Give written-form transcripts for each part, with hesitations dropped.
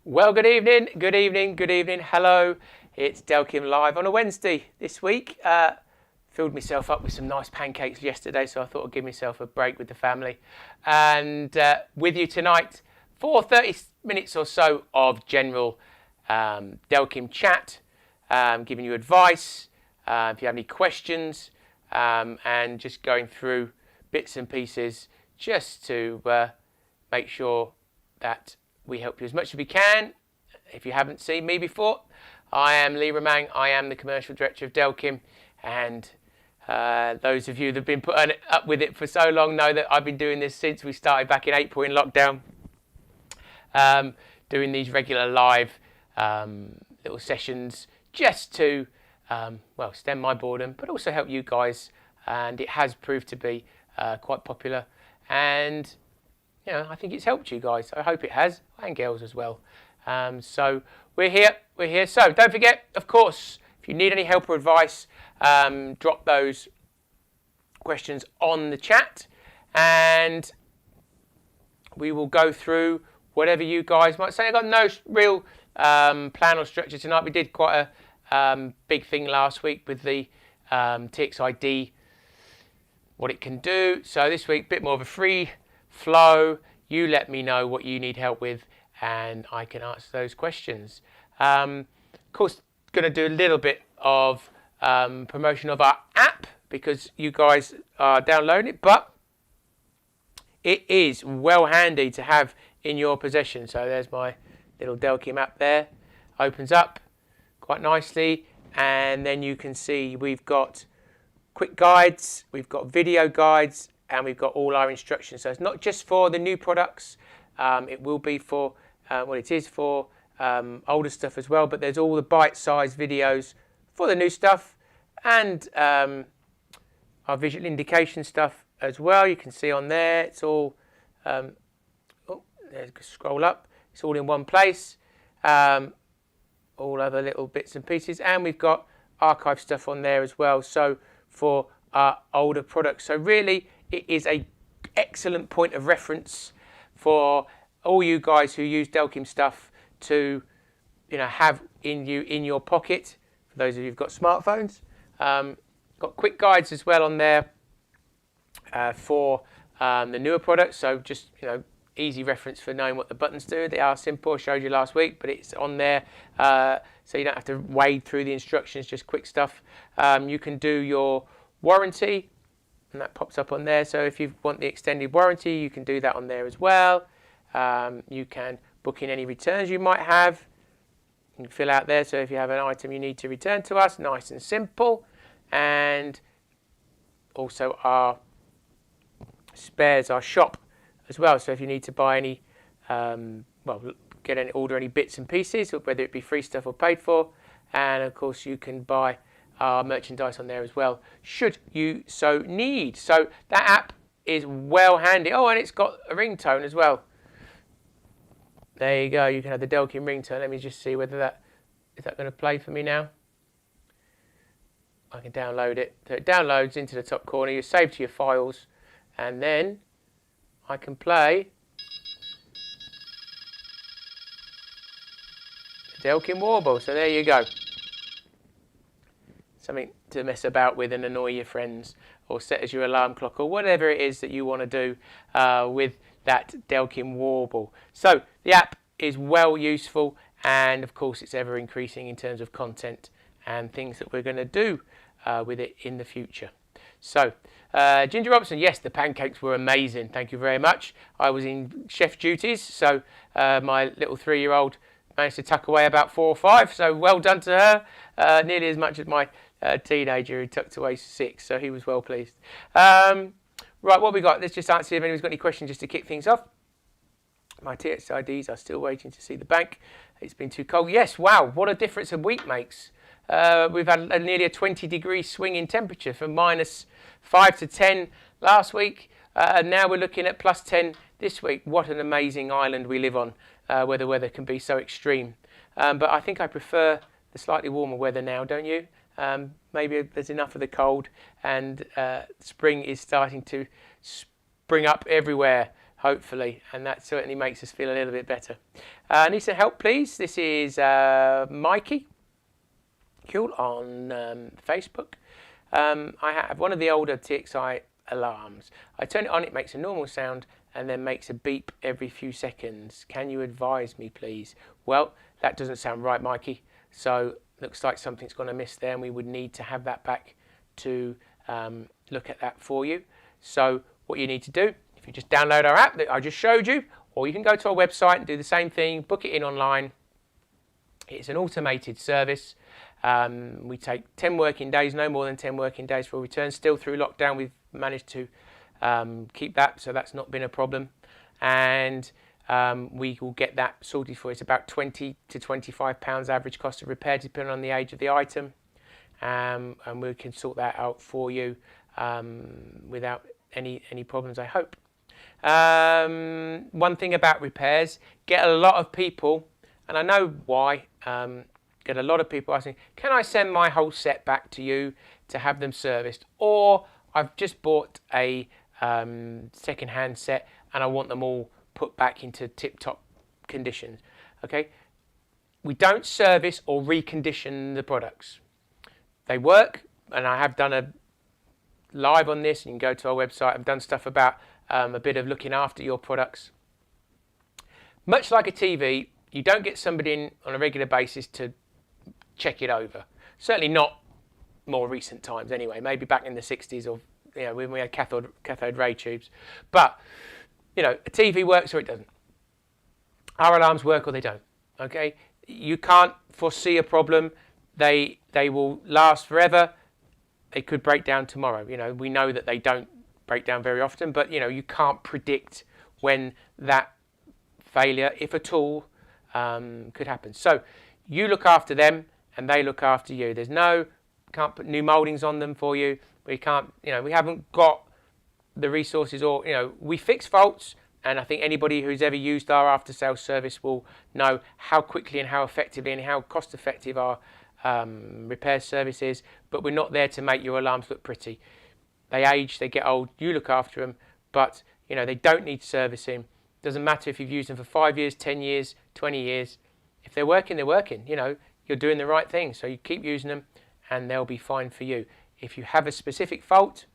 Well, good evening, good evening, good evening. Hello, it's Delkim live on a Wednesday this week. Filled myself up with some nice pancakes yesterday, so I thought I'd give myself a break with the family. And with you tonight for 30 minutes or so of general Delkim chat, giving you advice, if you have any questions, and just going through bits and pieces just to make sure that we help you as much as we can. If you haven't seen me before, I am Lee Romang. I am the Commercial Director of Delkim, and those of you that have been putting up with it for so long know that I've been doing this since we started back in April in lockdown, doing these regular live little sessions just to, well, stem my boredom, but also help you guys, and it has proved to be quite popular, and you know, I think it's helped you guys. I hope it has, and girls as well. So we're here. So don't forget, of course, if you need any help or advice, drop those questions on the chat, and we will go through whatever you guys might say. I got no real plan or structure tonight. We did quite a big thing last week with the TXID, what it can do. So this week, a bit more of a free flow. You let me know what you need help with, and I can answer those questions. Of course, going to do a little bit of promotion of our app because you guys are downloading it, but it is well handy to have in your possession. So there's my little Delkim app there. Opens up quite nicely, and then you can see we've got quick guides, we've got video guides, and we've got all our instructions. So it's not just for the new products, it will be for, well, it is for older stuff as well, but there's all the bite-sized videos for the new stuff, and our visual indication stuff as well. You can see on there, it's all, oh, there's, scroll up, it's all in one place, all other little bits and pieces, and we've got archive stuff on there as well, so for our older products. So really, it is an excellent point of reference for all you guys who use Delkim stuff to, you know, have in your pocket. For those of you who've got smartphones, got quick guides as well on there for the newer products. So just, you know, easy reference for knowing what the buttons do. They are simple. I showed you last week, but it's on there, so you don't have to wade through the instructions. Just quick stuff. You can do your warranty, and that pops up on there. So if you want the extended warranty, you can do that on there as well. You can book in any returns you might have. You can fill out there. So if you have an item you need to return to us, nice and simple. And also our spares, our shop as well. So if you need to buy any, well, order any bits and pieces, whether it be free stuff or paid for. And of course you can buy our merchandise on there as well, should you so need. So that app is well handy. Oh, and it's got a ringtone as well. There you go. You can have the Delkim ringtone. Let me just see whether that is that going to play for me now. I can download it. So it downloads into the top corner. You save to your files, and then I can play the Delkim warble. So there you go. Something to mess about with and annoy your friends, or set as your alarm clock, or whatever it is that you want to do with that Delkim warble. So the app is well useful, and of course it's ever increasing in terms of content and things that we're going to do with it in the future. So Ginger Robinson, yes, the pancakes were amazing. Thank you very much. I was in chef duties, so my little 3-year-old managed to tuck away about 4 or 5, so well done to her. Nearly as much as my teenager who tucked away 6, so he was well pleased. Right, what we got? Let's just answer if anyone's got any questions just to kick things off. My TXIDs are still waiting to see the bank. It's been too cold. Yes, wow, what a difference a week makes. We've had nearly a 20-degree swing in temperature from -5 to 10 last week. Now we're looking at +10 this week. What an amazing island we live on, where the weather can be so extreme. But I think I prefer the slightly warmer weather now, don't you? Maybe there's enough of the cold, and spring is starting to spring up everywhere. hopefully, and that certainly makes us feel a little bit better. Need some help, please. This is Mikey Cool on Facebook. I have one of the older TXI alarms. I turn it on, it makes a normal sound and then makes a beep every few seconds. Can you advise me, please? Well, that doesn't sound right, Mikey. So looks like something's gone amiss there, and we would need to have that back to look at that for you. So what you need to do, if you just download our app that I just showed you, or you can go to our website and do the same thing, book it in online. It's an automated service. We take 10 working days, no more than 10 working days for a return. Still through lockdown, we've managed to keep that, so that's not been a problem. And we will get that sorted for you. It's about £20 to £25 average cost of repair, depending on the age of the item. And we can sort that out for you without any problems, I hope. One thing about repairs, get a lot of people, and I know why, get a lot of people asking, can I send my whole set back to you to have them serviced? Or I've just bought a second-hand set and I want them all put back into tip-top conditions. Okay, we don't service or recondition the products. They work, and I have done a live on this, and you can go to our website. I've done stuff about a bit of looking after your products. Much like a TV, you don't get somebody in on a regular basis to check it over. Certainly not more recent times anyway, maybe back in the 60s or when we had cathode ray tubes. But a TV works or it doesn't. Our alarms work or they don't. Okay, you can't foresee a problem. They will last forever. They could break down tomorrow. We know that they don't break down very often, but you can't predict when that failure, if at all, could happen. So you look after them and they look after you. Can't put new mouldings on them for you. We can't, we haven't got the resources, or we fix faults, and I think anybody who's ever used our after sales service will know how quickly and how effectively and how cost effective our repair service is. But we're not there to make your alarms look pretty. They age, they get old, you look after them, but they don't need servicing. Doesn't matter if you've used them for 5 years, 10 years, 20 years. If they're working, they're working. You're doing the right thing, so you keep using them and they'll be fine for you. If you have a specific fault,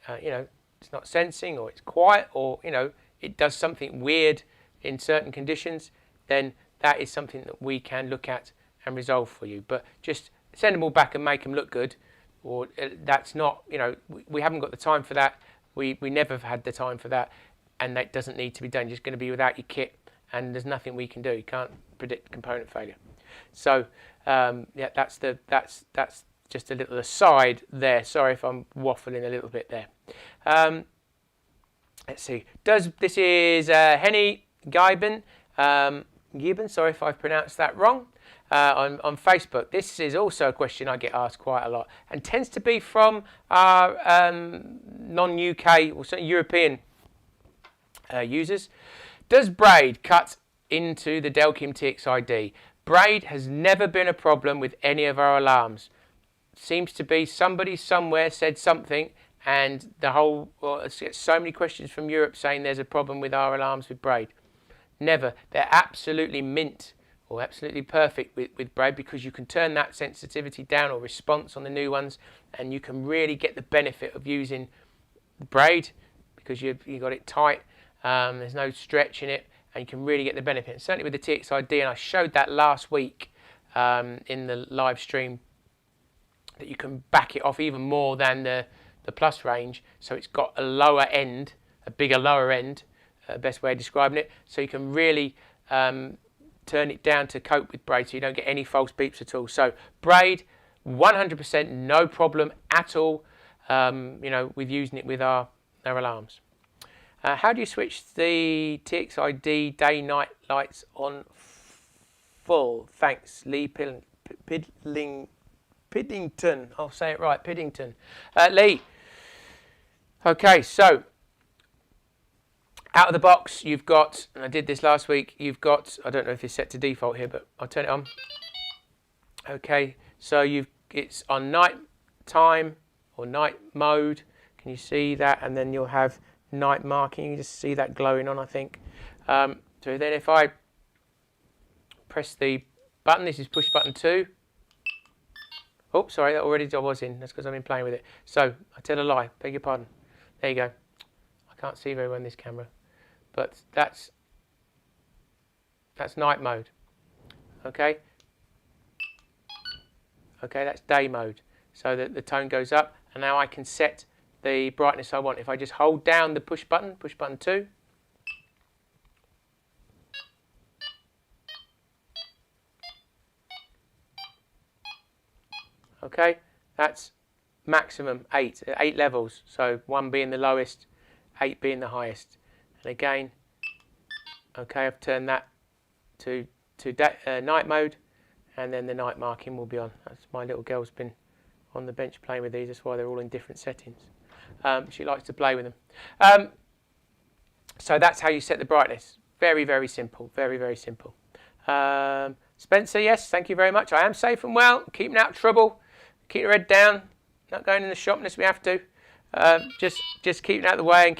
it's not sensing, or it's quiet, or it does something weird in certain conditions, then that is something that we can look at and resolve for you. But just send them all back and make them look good, or that's not, we haven't got the time for that. We never have had the time for that, and that doesn't need to be done. You're just going to be without your kit, and there's nothing we can do. You can't predict component failure. So that's just a little aside there. Sorry if I'm waffling a little bit there. Let's see. This is Henny Giben. Sorry if I've pronounced that wrong. On Facebook. This is also a question I get asked quite a lot, and tends to be from our non-UK or certainly European users. Does braid cut into the Delkim TXID? Braid has never been a problem with any of our alarms. Seems to be somebody somewhere said something, and I get so many questions from Europe saying there's a problem with our alarms with braid. Never. They're absolutely mint, or absolutely perfect with braid, because you can turn that sensitivity down or response on the new ones, and you can really get the benefit of using braid because you got it tight. There's no stretch in it, and you can really get the benefit. And certainly with the TXID, and I showed that last week in the live stream, that you can back it off even more than the Plus range. So it's got a lower end, a bigger lower end, best way of describing it. So you can really turn it down to cope with braid, so you don't get any false beeps at all. So braid, 100% no problem at all, with using it with our alarms. How do you switch the TXID day-night lights on full? Thanks, Lee Piddington. I'll say it right, Piddington. Lee. Okay, so out of the box, you've got, and I did this last week, you've got, I don't know if it's set to default here, but I'll turn it on. Okay, so it's on night time or night mode. Can you see that? And then you'll have night marking. You can just see that glowing on, I think. So then if I press the button, this is push button 2. Oh, sorry, that already I was in. That's because I've been playing with it. So I tell a lie. Beg your pardon. There you go. I can't see very well in this camera, but that's night mode. Okay. Okay, that's day mode. So that the tone goes up, and now I can set the brightness I want. If I just hold down the push button 2. Okay, that's maximum 8 levels. So 1 being the lowest, 8 being the highest. And again, okay, I've turned that to night mode, and then the night marking will be on. That's my little girl's been on the bench playing with these. That's why they're all in different settings. She likes to play with them. So that's how you set the brightness. Very, very simple. Very, very simple. Spencer, yes, thank you very much. I am safe and well, keeping out of trouble, keep your head down, not going in the shop unless we have to. Just keeping out of the way and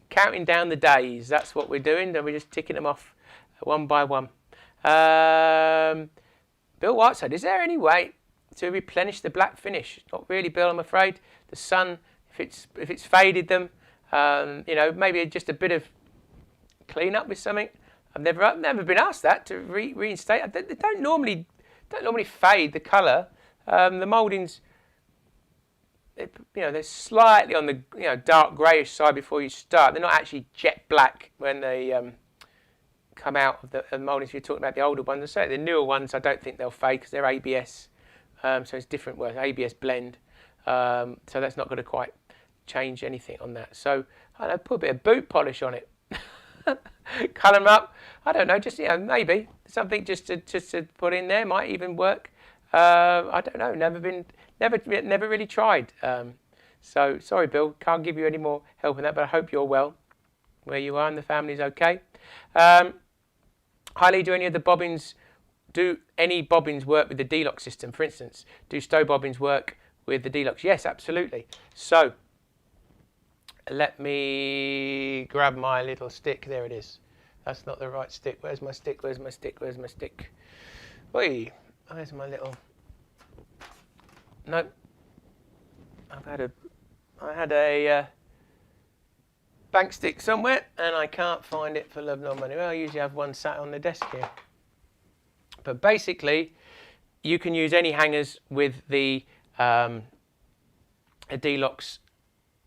counting down the days. That's what we're doing, and we're just ticking them off one by one. Bill White said, is there any way to replenish the black finish? Not really, Bill, I'm afraid. The sun, if it's faded them, you know, maybe just a bit of clean up with something. I've never been asked that to reinstate. They don't normally fade the colour. The mouldings, they're slightly on the dark greyish side before you start. They're not actually jet black when they come out of the mouldings. If you're talking about the older ones, I say the newer ones, I don't think they'll fade because they're ABS, so it's different. Well, ABS blend, so that's not going to quite change anything on that. So I don't know, put a bit of boot polish on it. Colour them up. I don't know, just maybe something just to put in there might even work. I don't know. Never really tried. So sorry, Bill. Can't give you any more help in that. But I hope you're well where you are and the family's okay. Highly, do any bobbins work with the D-lock system? For instance, do Stow bobbins work with the D-locks? Yes, absolutely. So let me grab my little stick. There it is. That's not the right stick. Where's my stick? Where's my stick? Where's my stick? Oi, where's my little... No. I had a bank stick somewhere, and I can't find it for love nor money. Well, I usually have one sat on the desk here. But basically, you can use any hangers with the D-locks,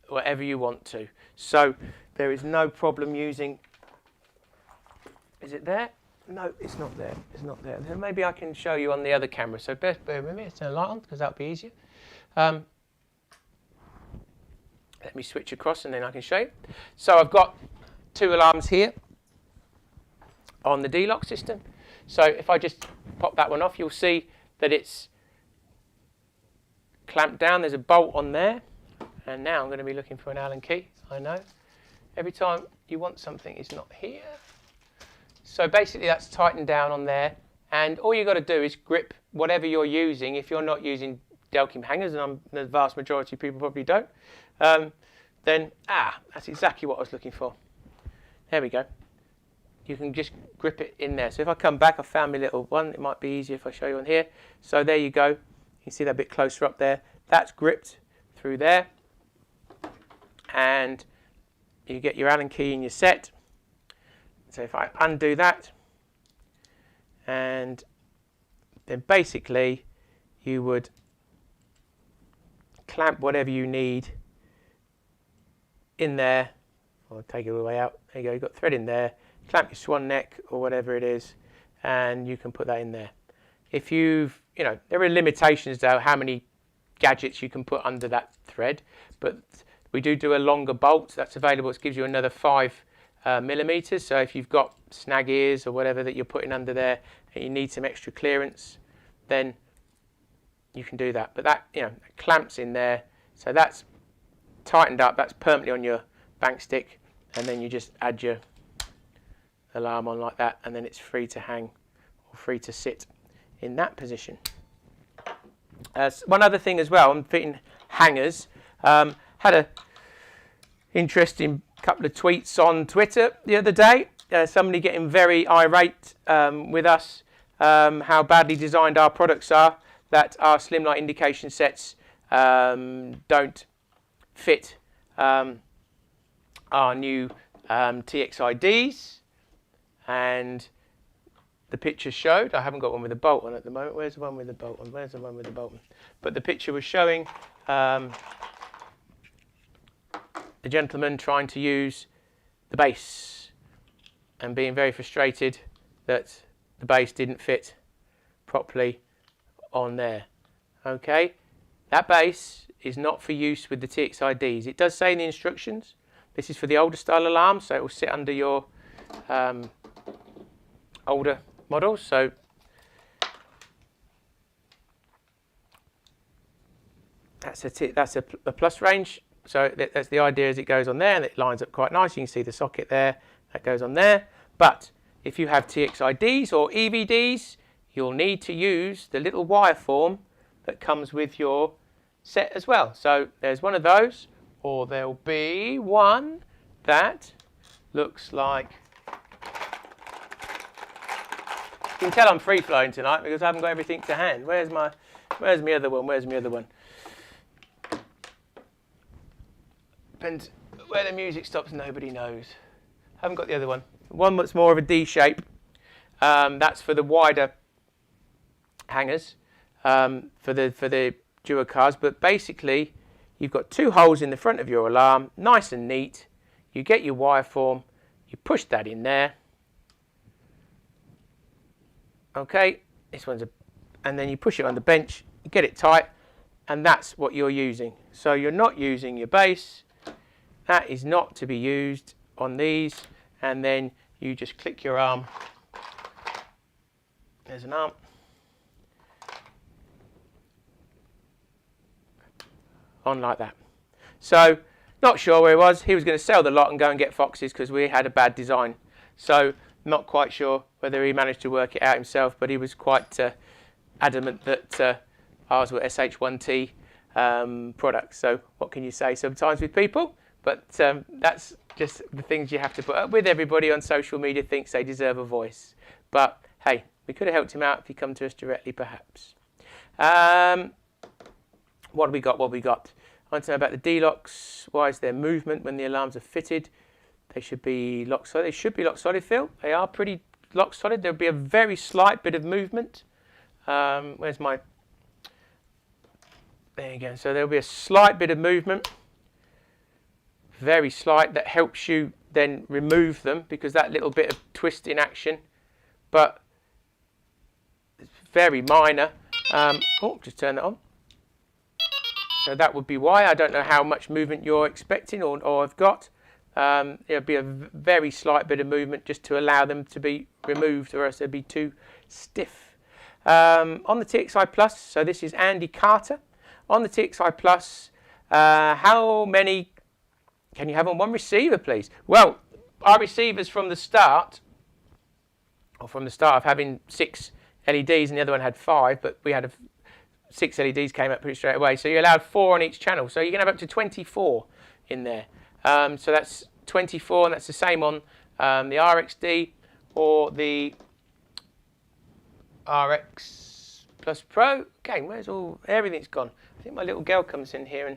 whatever you want to. So there is no problem using... Is it there? No, it's not there. It's not there. Then maybe I can show you on the other camera. So bear with me. Let's turn the light on because that'll be easier. Let me switch across and then I can show you. So I've got 2 alarms here on the D-lock system. So if I just pop that one off, you'll see that it's clamped down. There's a bolt on there. And now I'm going to be looking for an Allen key. I know. Every time you want something, it's not here. So basically that's tightened down on there, and all you've got to do is grip whatever you're using. If you're not using Delkim hangers, and the vast majority of people probably don't, then that's exactly what I was looking for. There we go. You can just grip it in there. So if I come back, I found my little one. It might be easier if I show you on here. So there you go. You can see that a bit closer up there. That's gripped through there, and you get your Allen key in your set. So if I undo that, and then basically you would clamp whatever you need in there, or take it all the way out. There you go, you've got thread in there, clamp your swan neck or whatever it is, and you can put that in there. If you've, there are limitations to how many gadgets you can put under that thread, but we do a longer bolt that's available. It gives you another 5 millimeters. So if you've got snag ears or whatever that you're putting under there and you need some extra clearance, then you can do that. But that clamps in there, so that's tightened up. That's permanently on your bank stick, and then you just add your alarm on like that, and then it's free to hang or free to sit in that position. One other thing as well, I'm fitting hangers. Had a interesting couple of tweets on Twitter the other day. Somebody getting very irate with us, how badly designed our products are, that our slim light indication sets don't fit our new TXIDs, and the picture showed, I haven't got one with a bolt on at the moment. Where's the one with the bolt on? Where's the one with the bolt on? But the picture was showing the gentleman trying to use the base and being very frustrated that the base didn't fit properly on there. Okay, that base is not for use with the TXIDs. It does say in the instructions, this is for the older style alarm, so it will sit under your older models. So that's a plus range. So that's the idea, as it goes on there, and it lines up quite nice. You can see the socket there that goes on there. But if you have TXIDs or EVDs, you'll need to use the little wire form that comes with your set as well. So there's one of those, or there'll be one that looks like, you can tell I'm free flowing tonight because I haven't got everything to hand. Where's my other one? Where's my other one? Depends where the music stops, nobody knows. Haven't got the other one. One that's more of a D shape. That's for the wider hangers, for the duo cars. But basically, you've got two holes in the front of your alarm, nice and neat. You get your wire form, you push that in there. Okay, this one's and then you push it on the bench, you get it tight, and that's what you're using. So you're not using your base. That is not to be used on these, and then you just click your arm. There's an arm. On like that. So, not sure where he was. He was going to sell the lot and go and get Foxes because we had a bad design. So, not quite sure whether he managed to work it out himself, but he was quite adamant that ours were SH1T products. So, what can you say sometimes with people? But that's just the things you have to put up with. Everybody on social media thinks they deserve a voice. But, hey, we could have helped him out if he'd come to us directly, perhaps. What have we got? What have we got? I want to know about the D-locks. Why is there movement when the alarms are fitted? They should be lock solid. They should be lock solid, Phil. They are pretty lock solid. There'll be a very slight bit of movement. Where's my... There you go. So there'll be a slight bit of movement. Very slight. That helps you then remove them because that little bit of twist in action. But it's very minor. Oh, just turn that on. So that would be why. I don't know how much movement you're expecting or have got. There'll be a very slight bit of movement just to allow them to be removed, or else they'd be too stiff. On the TXI Plus, so this is Andy Carter. On the TXI Plus, how many can you have on one receiver, please? Well, our receivers from the start of having 6 LEDs, and the other one had 5, but we had 6 LEDs came up pretty straight away. So you're allowed 4 on each channel. So you can have up to 24 in there. So that's 24, and that's the same on the RXD or the RX Plus Pro. Okay, where's everything's gone. I think my little girl comes in here and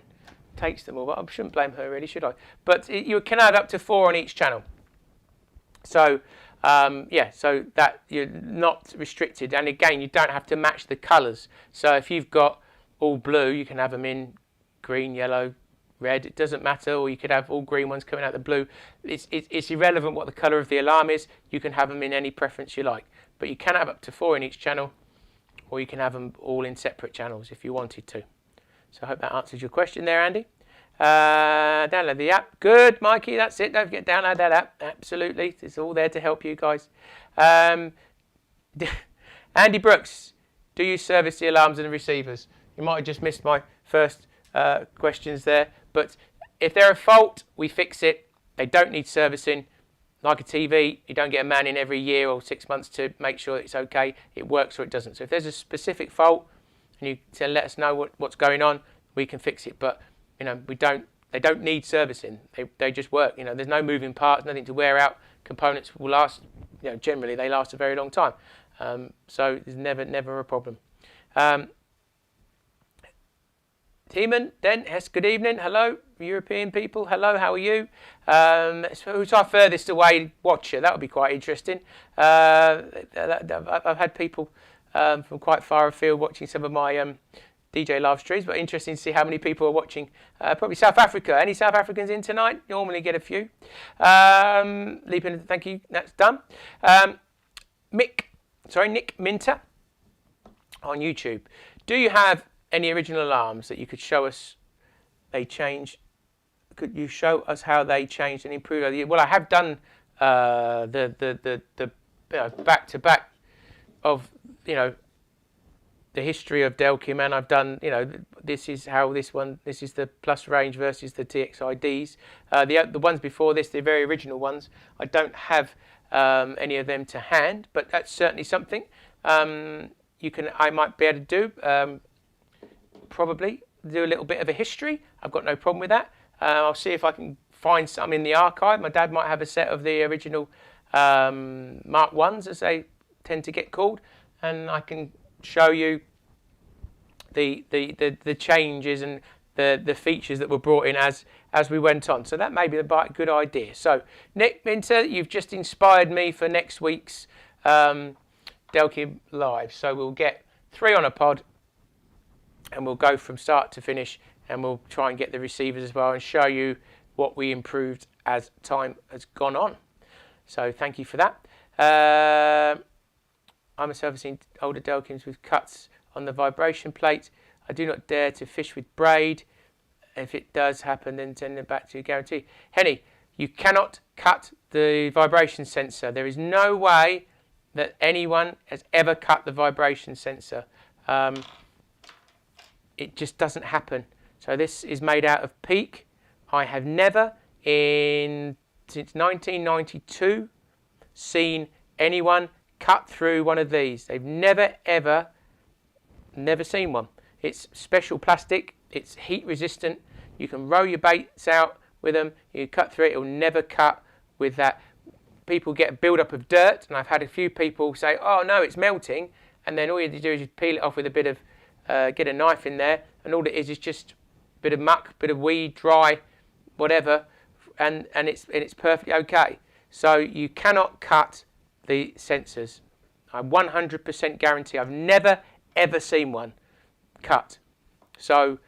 takes them all, but I shouldn't blame her really, should I? But you can add up to 4 on each channel. So yeah, so that you're not restricted, and again, you don't have to match the colours. So if you've got all blue, you can have them in green, yellow, red. It doesn't matter, or you could have all green ones coming out the blue. It's irrelevant what the colour of the alarm is. You can have them in any preference you like, but you can have up to 4 in each channel, or you can have them all in separate channels if you wanted to. So I hope that answers your question there, Andy. Download the app. Good, Mikey, that's it. Don't forget to download that app. Absolutely. It's all there to help you guys. Andy Brooks, do you service the alarms and the receivers? You might have just missed my first questions there. But if they're a fault, we fix it. They don't need servicing. Like a TV, you don't get a man in every year or 6 months to make sure it's okay. It works or it doesn't. So if there's a specific fault and you let us know what's going on, we can fix it. But you know, we don't They don't need servicing. They just work. You know, there's no moving parts, nothing to wear out. Components will last. You know, generally they last a very long time. So there's never a problem. Timon, Den, Hess, good evening. Hello, European people. Hello, how are you? Who's our furthest away watcher? That would be quite interesting. I've had people from quite far afield watching some of my DJ live streams, but interesting to see how many people are watching. Probably South Africa. Any South Africans in tonight? Normally get a few. Leaping, thank you. That's done. Nick Minter on YouTube. Do you have any original alarms that you could show us? They change. Could you show us how they changed and improved? Well, I have done the back to back of the history of Delkim, and I've done this is how this is the plus range versus the TXIDs. The ones before this, the very original ones, I don't have any of them to hand, but that's certainly something I might be able to do. Probably do a little bit of a history. I've got no problem with that. I'll see if I can find some in the archive. My dad might have a set of the original Mark 1s, as they tend to get called, and I can show you the changes and the features that were brought in as we went on. So that may be a good idea. So Nick Minter, you've just inspired me for next week's Delkim Live. So we'll get 3 on a pod, and we'll go from start to finish, and we'll try and get the receivers as well and show you what we improved as time has gone on. So thank you for that. I'm myself seen older Delkims with cuts on the vibration plate. I do not dare to fish with braid. If it does happen, then send them back to you, guarantee. Henny, you cannot cut the vibration sensor. There is no way that anyone has ever cut the vibration sensor. It just doesn't happen. So this is made out of PEEK. I have never, since 1992, seen anyone cut through one of these. They've never seen one. It's special plastic. It's heat resistant. You can roll your baits out with them. You cut through it. It'll never cut with that. People get a build-up of dirt, and I've had a few people say, "Oh no, it's melting," and then all you have to do is just peel it off with a bit of get a knife in there, and all it is just a bit of muck, bit of weed, dry, whatever, and it's perfectly okay. So you cannot cut the sensors. I 100% guarantee. I've never ever seen one cut. So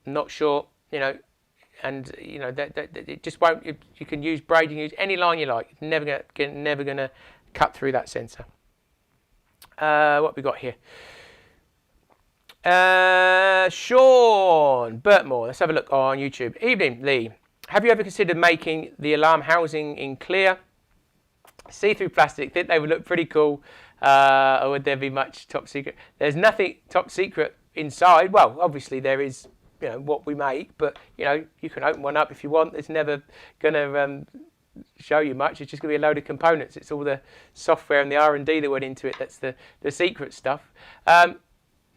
not sure, and that it just won't. You can use braid, you can use any line you like. It's never gonna cut through that sensor. What have we got here? Sean Burtmore, let's have a look on YouTube. Evening, Lee. Have you ever considered making the alarm housing in clear, see-through plastic? Think they would look pretty cool, or would there be much top secret? There's nothing top secret inside. Well, obviously there is, what we make, but you can open one up if you want. It's never gonna show you much. It's just gonna be a load of components. It's all the software and the R&D that went into it. That's the secret stuff.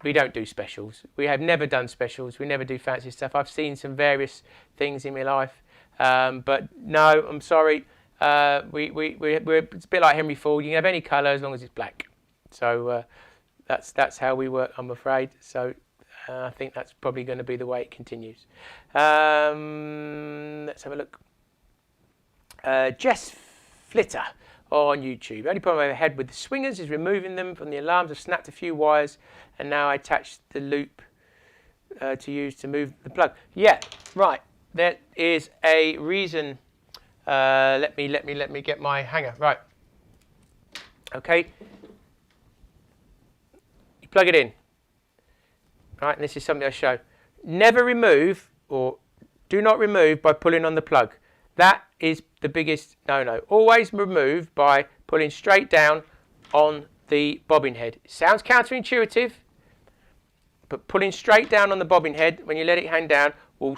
We don't do specials. We have never done specials. We never do fancy stuff. I've seen some various things in my life, but no, I'm sorry. We're it's a bit like Henry Ford. You can have any colour as long as it's black. So that's how we work, I'm afraid. So I think that's probably going to be the way it continues. Let's have a look. Jess Flitter on YouTube. The only problem I've had with the swingers is removing them from the alarms. I've snapped a few wires, and now I attach the loop to use to move the plug. Yeah, right. There is a reason. Let me get my hanger. Right. Okay. You plug it in. Right, and this is something I show. Never remove, or do not remove by pulling on the plug. That is the biggest no-no. Always remove by pulling straight down on the bobbin head. It sounds counterintuitive, but pulling straight down on the bobbin head when you let it hang down will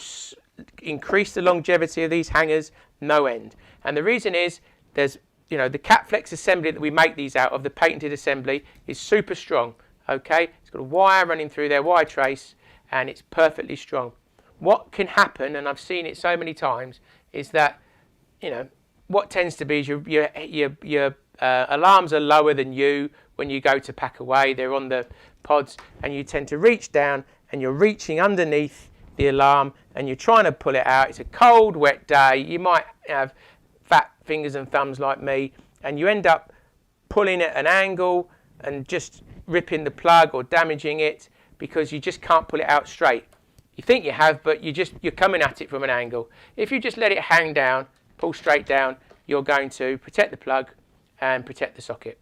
increase the longevity of these hangers no end. And the reason is there's, the cat flex assembly that we make these out of, the patented assembly, is super strong. Okay, it's got a wire running through there, wire trace, and it's perfectly strong. what can happen, and I've seen it so many times, is that, you know, what tends to be is your alarms are lower than you when you go to pack away. They're on the pods, and you tend to reach down, and you're reaching underneath the alarm, and you're trying to pull it out. It's a cold, wet day. You might have fat fingers and thumbs like me, and you end up pulling at an angle and just ripping the plug or damaging it because you just can't pull it out straight. You think you have, but you're coming at it from an angle. If you just let it hang down, pull straight down, you're going to protect the plug and protect the socket.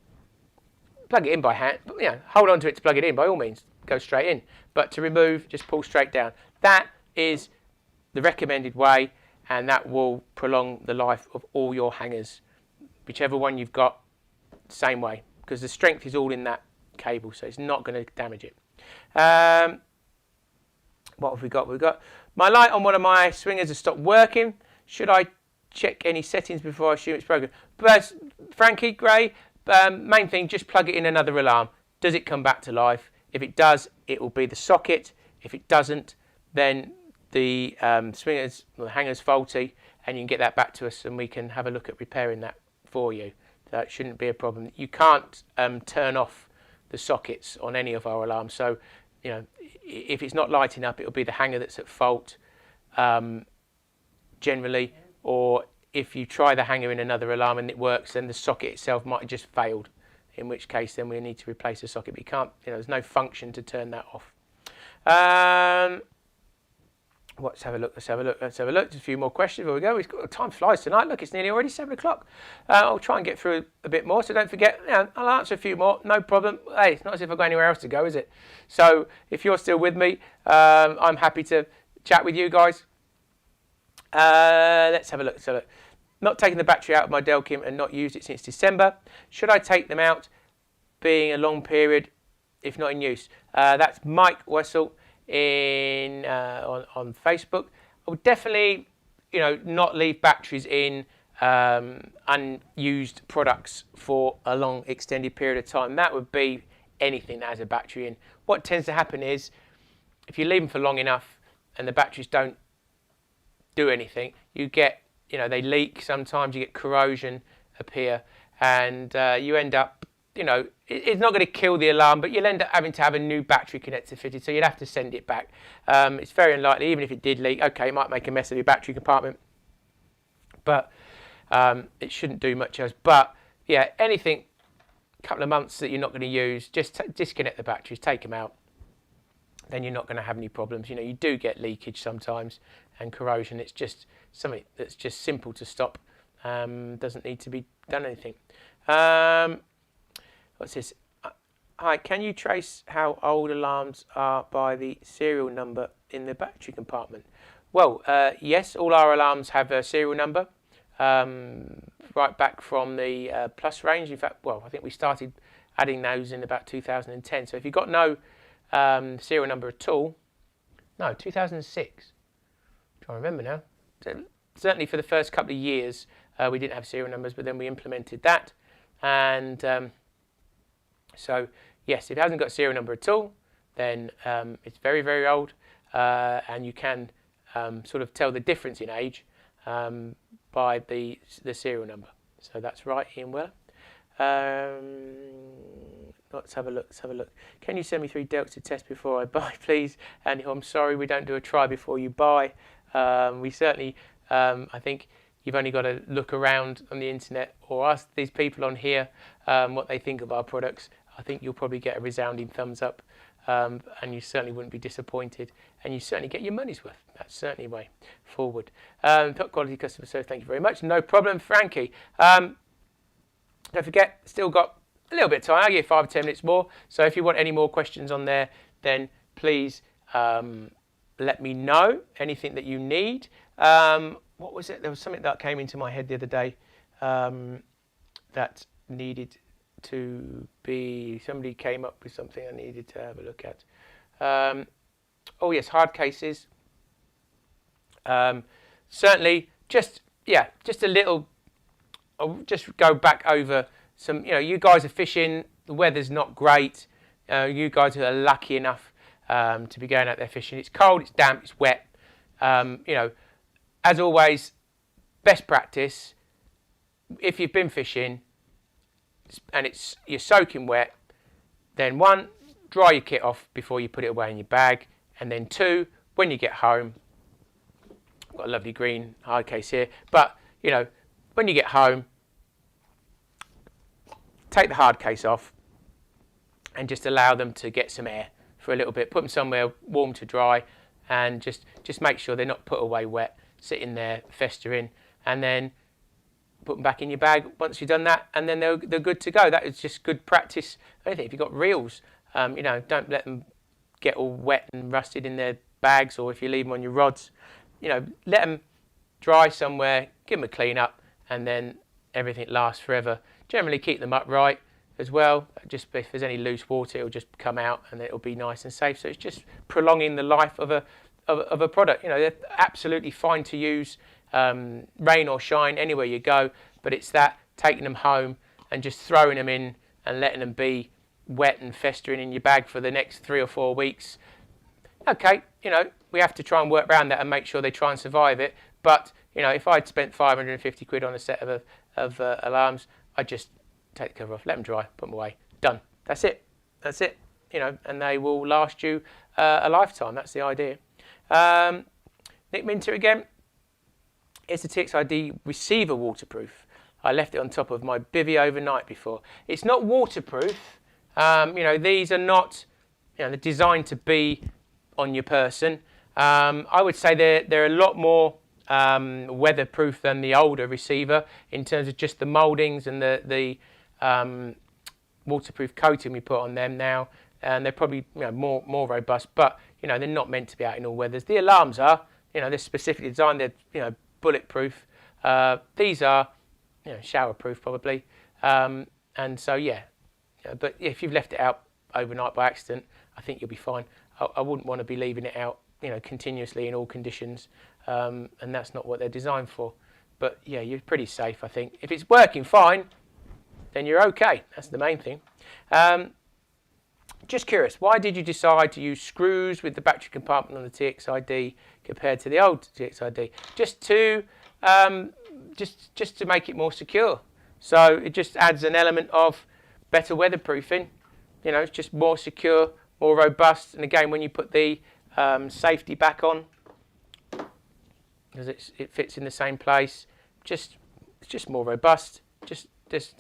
Plug it in by hand, you know, hold on to it to plug it in by all means, go straight in. But to remove, just pull straight down. That is the recommended way, and that will prolong the life of all your hangers. Whichever one you've got, same way, because the strength is all in that cable, so it's not going to damage it. What have we got? We've got my light on one of my swingers has stopped working. Should I check any settings before I assume it's broken? But Frankie Gray, main thing, just plug it in another alarm. Does it come back to life? If it does, it will be the socket. If it doesn't, then the swingers, the hanger's faulty, and you can get that back to us, and we can have a look at repairing that for you. That shouldn't be a problem. You can't turn off the sockets on any of our alarms, so you know, if it's not lighting up, it'll be the hanger that's at fault generally, or if you try the hanger in another alarm and it works, then the socket itself might have just failed, in which case then we need to replace the socket. But you can't, you know, there's no function to turn that off. Let's have a look. Let's have a look. Just a few more questions. There we go. Time flies tonight. Look, it's nearly already 7 o'clock. I'll try and get through a bit more. So don't forget, you know, I'll answer a few more. No problem. Hey, it's not as if I've got anywhere else to go, is it? So if you're still with me, I'm happy to chat with you guys. Let's have a look. So, not taking the battery out of my Delkim and not used it since December. Should I take them out, being a long period, if not in use? That's Mike Wessel on Facebook. I would definitely, you know, not leave batteries in unused products for a long extended period of time. That would be anything that has a battery in. What tends to happen is if you leave them for long enough and the batteries don't do anything, you get, you know, they leak sometimes, you get corrosion appear, and you end up, you know, it's not going to kill the alarm, but you'll end up having to have a new battery connector fitted, so you'd have to send it back. It's very unlikely, even if it did leak, okay, it might make a mess of your battery compartment, but it shouldn't do much else. But yeah, anything, a couple of months that you're not going to use, just disconnect the batteries, take them out, then you're not going to have any problems. You know, you do get leakage sometimes and corrosion. It's just something that's just simple to stop. Doesn't need to be done anything. What's this? Hi, can you trace how old alarms are by the serial number in the battery compartment? Well, yes, all our alarms have a serial number, right back from the Plus range. In fact, well, I think we started adding those in about 2010. So if you've got no serial number at all, no, 2006. I'm trying to remember now. So, certainly for the first couple of years, we didn't have serial numbers, but then we implemented that. And so, yes, if it hasn't got a serial number at all, then it's very, very old, and you can sort of tell the difference in age by the serial number. So that's right, Ian Weller. Let's have a look. Can you send me 3 Delks to test before I buy, please? And I'm sorry, we don't do a try before you buy. We certainly, I think you've only got to look around on the internet or ask these people on here what they think of our products. I think you'll probably get a resounding thumbs up, and you certainly wouldn't be disappointed, and you certainly get your money's worth. That's certainly a way forward. Top quality customer service, thank you very much. No problem, Frankie. Don't forget, still got a little bit of time. I'll give you 5 or 10 minutes more. So if you want any more questions on there, then please let me know. Anything that you need. What was it? There was something that came into my head the other day that needed to be, somebody came up with something I needed to have a look at. Oh yes, hard cases. Certainly, just a little, I'll just go back over some, you guys are fishing, the weather's not great, you guys are lucky enough to be going out there fishing. It's cold, it's damp, it's wet, You know, as always, best practice, if you've been fishing and you're soaking wet, then 1, dry your kit off before you put it away in your bag, and then 2, when you get home, I've got a lovely green hard case here, but you know, when you get home, take the hard case off and just allow them to get some air for a little bit. Put them somewhere warm to dry, and just make sure they're not put away wet, sitting there festering, and then put them back in your bag once you've done that, and then they're good to go. That is just good practice. Anything, if you've got reels, you know, don't let them get all wet and rusted in their bags, or if you leave them on your rods, you know, let them dry somewhere, give them a clean up, and then everything lasts forever. Generally keep them upright as well. Just if there's any loose water, it'll just come out and it'll be nice and safe. So it's just prolonging the life of a product. You know, they're absolutely fine to use, rain or shine, anywhere you go. But it's that taking them home and just throwing them in and letting them be wet and festering in your bag for the next 3 or 4 weeks. Okay, you know, we have to try and work around that and make sure they try and survive it. But you know, if I'd spent 550 quid on a set of alarms, I'd just take the cover off, let them dry, put them away, done. That's it. That's it. You know, and they will last you a lifetime. That's the idea. Nick Minter again. Is the TXID receiver waterproof? I left it on top of my bivvy overnight before. It's not waterproof. You know, these are not, you know, they're designed to be on your person. I would say they're a lot more weatherproof than the older receiver in terms of just the mouldings and the waterproof coating we put on them now, and they're probably, you know, more robust, but you know, they're not meant to be out in all weathers. The alarms are, you know, they're specifically designed, they're, you know, bulletproof. These are, you know, showerproof probably, and so yeah, but if you've left it out overnight by accident, I think you'll be fine. I wouldn't want to be leaving it out, you know, continuously in all conditions, and that's not what they're designed for. But yeah, you're pretty safe, I think. If it's working fine, then you're okay. That's the main thing. Just curious, why did you decide to use screws with the battery compartment on the TXID compared to the old TXID? Just to make it more secure. So it just adds an element of better weatherproofing. You know, it's just more secure, more robust. And again, when you put the safety back on, because it fits in the same place, it's just more robust. Just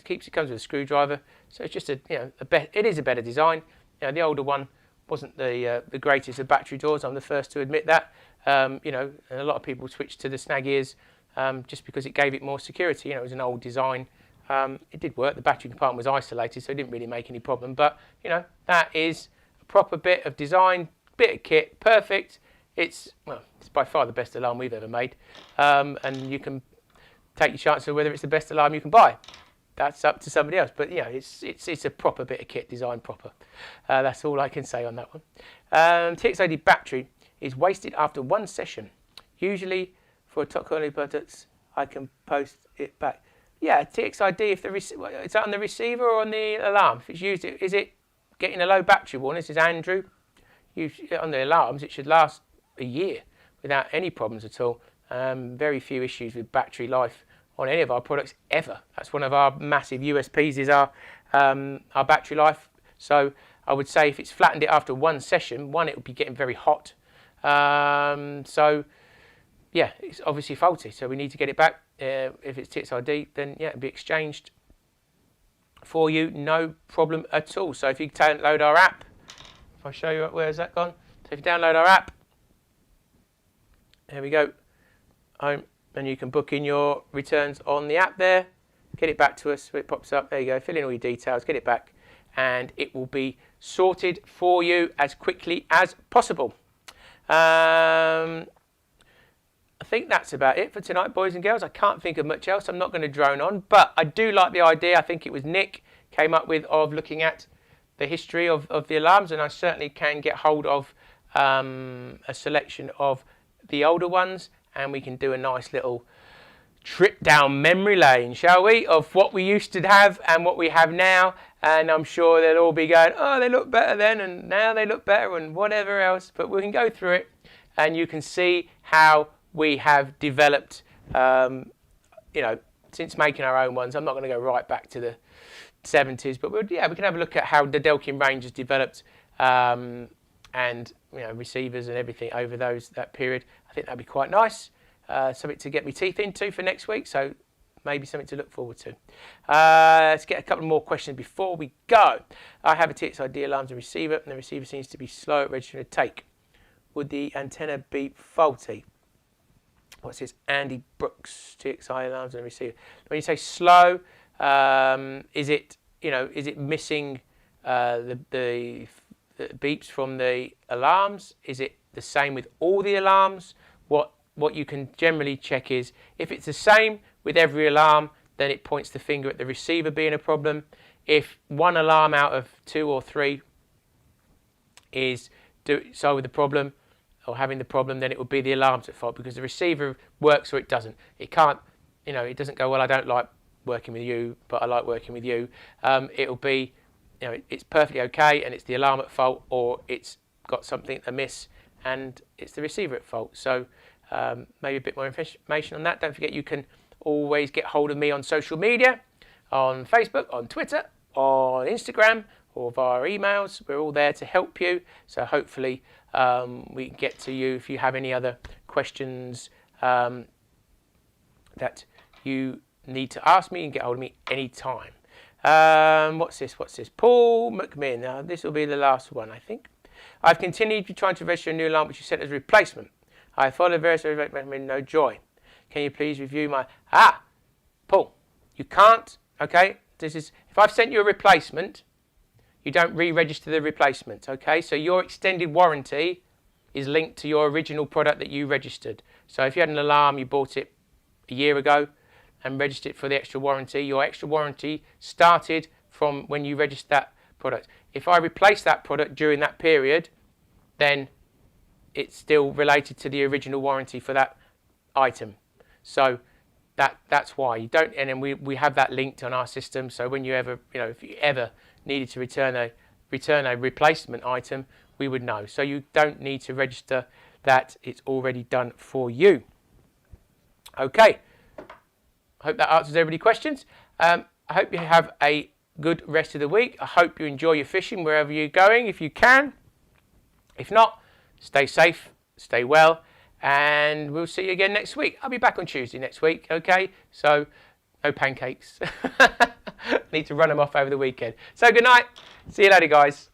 keeps, it comes with a screwdriver, so it's just it is a better design. You know, the older one wasn't the greatest of battery doors. I'm the first to admit that. You know, and a lot of people switched to the snag ears just because it gave it more security. You know, it was an old design. It did work. The battery compartment was isolated, so it didn't really make any problem. But you know, that is a proper bit of design, bit of kit, perfect. It's by far the best alarm we've ever made, and you can take your chances of whether it's the best alarm you can buy. That's up to somebody else, but yeah, it's a proper bit of kit, designed proper. That's all I can say on that one. TXID battery is wasted after 1 session. Usually for a top quality products, I can post it back. Yeah, TXID, if is that on the receiver or on the alarm? If it's used, is it getting a low battery warning? This is Andrew. On the alarms, it should last a year without any problems at all. Very few issues with battery life on any of our products ever. That's one of our massive USPs, is our battery life. So I would say if it's flattened it after 1 session, it would be getting very hot. So yeah, it's obviously faulty. So we need to get it back. If it's TXID, then yeah, it'll be exchanged for you, no problem at all. So if you download our app, if I show you, where's that gone? So if you download our app, there we go, home. And you can book in your returns on the app there, get it back to us, it pops up, there you go, fill in all your details, get it back, and it will be sorted for you as quickly as possible. I think that's about it for tonight, boys and girls. I can't think of much else. I'm not going to drone on, but I do like the idea, I think it was Nick came up with, of looking at the history of the alarms, and I certainly can get hold of a selection of the older ones, and we can do a nice little trip down memory lane, shall we, of what we used to have and what we have now. And I'm sure they'll all be going, oh, they look better then, and now they look better, and whatever else. But we can go through it. and you can see how we have developed, since making our own ones. I'm not going to go right back to the 70s, but we can have a look at how the Delkim range has developed, and receivers and everything over that period. I think that'd be quite nice, something to get my teeth into for next week. So maybe something to look forward to. Let's get a couple more questions before we go. I have a TXID alarms and receiver, and the receiver seems to be slow at registering a take. Would the antenna be faulty? What's this? Andy Brooks, TXI alarms and receiver. When you say slow, is it missing the beeps from the alarms? Is it the same with all the alarms? What you can generally check is if it's the same with every alarm, then it points the finger at the receiver being a problem. If one alarm out of 2 or 3 is solving the problem or having the problem, then it will be the alarms at fault, because the receiver works or it doesn't. It can't, it doesn't go, well, I don't like working with you, but I like working with you. It'll be, it's perfectly okay, and it's the alarm at fault, or it's got something amiss and it's the receiver at fault. So maybe a bit more information on that. Don't forget, you can always get hold of me on social media, on Facebook, on Twitter, on Instagram, or via emails. We're all there to help you. So hopefully we can get to you if you have any other questions that you need to ask me, and get hold of me anytime. What's this? Paul McMinn. Now, this will be the last one, I think. I've continued to try to register a new alarm which you sent as replacement. I followed various recommend no joy. Can you please review my... Paul, you can't, okay? If I've sent you a replacement, you don't re-register the replacement, okay? So your extended warranty is linked to your original product that you registered. So if you had an alarm, you bought it a year ago and registered it for the extra warranty, your extra warranty started from when you registered that product. If I replace that product during that period, then it's still related to the original warranty for that item. So that's why you don't, and then we have that linked on our system. So when you ever, if you ever needed to return a replacement item, we would know. So you don't need to register that; it's already done for you. Okay. I hope that answers everybody's questions. I hope you have a good rest of the week. I hope you enjoy your fishing wherever you're going, if you can. If not, stay safe, stay well, and we'll see you again next week. I'll be back on Tuesday next week, okay? So, no pancakes. Need to run them off over the weekend. So, good night. See you later, guys.